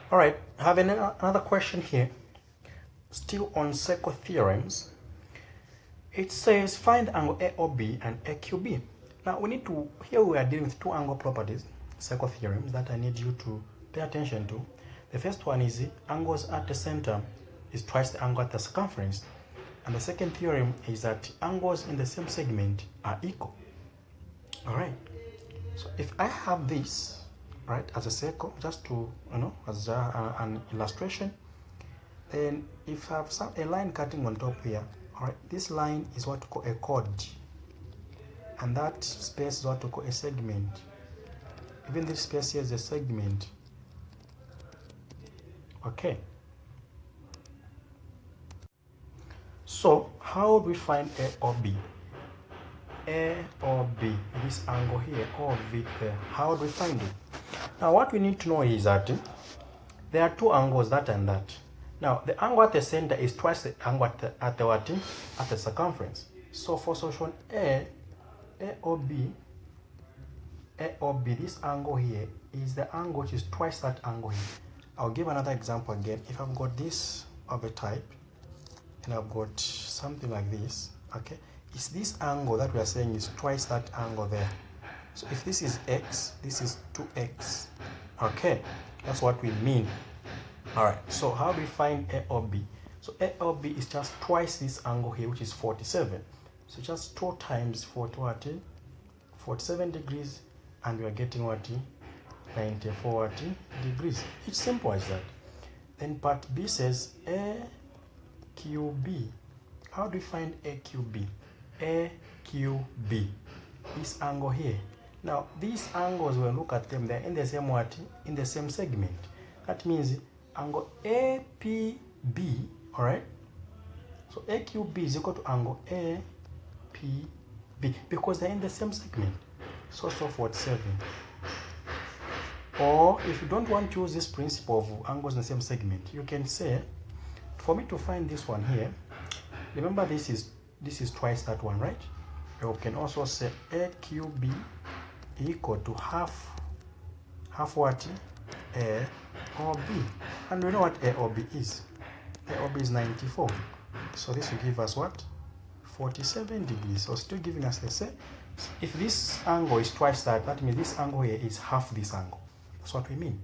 All right, having another question here, still on circle theorems. It says find angle AOB and AQB. Now we need to, here we are dealing with two angle properties, circle theorems, that I need you to pay attention to. The first one is angles at the center is twice the angle at the circumference. And the second theorem is that angles in the same segment are equal. All right. So if I have this, right, as a circle, just to, as an illustration, then if I have a line cutting on top here, all right, this line is what we call a chord, and that space is what we call a segment. Even this space here is a segment. Okay. So how do we find A or B? A or B, this angle here, or V there. How do we find it? Now what we need to know is that there are two angles, that and that. Now the angle at the center is twice the angle at the circumference. So for solution A or B, this angle here is the angle which is twice that angle here. I'll give another example again. If I've got this of a type, and I've got something like this, okay, it's this angle that we are saying is twice that angle there. So if this is x, this is 2x. Okay, that's what we mean. All right, so how do we find A or B? So A or B is just twice this angle here, which is 47. So just 2 times 47 degrees, and we are getting what? 94 degrees. It's simple as that. Then part B says AQB. How do we find AQB? AQB, this angle here. Now these angles, when we look at them, they're in the same in the same segment. That means angle APB, all right? So AQB is equal to angle APB because they're in the same segment. So 47. Or if you don't want to use this principle of angles in the same segment, you can say, for me to find this one here, remember this is twice that one, right? You can also say AQB equal to half what? A or B. And we know what A or B is. A or B is 94. So this will give us what? 47 degrees. So still giving us the same. If this angle is twice that, that means this angle here is half this angle. That's what we mean.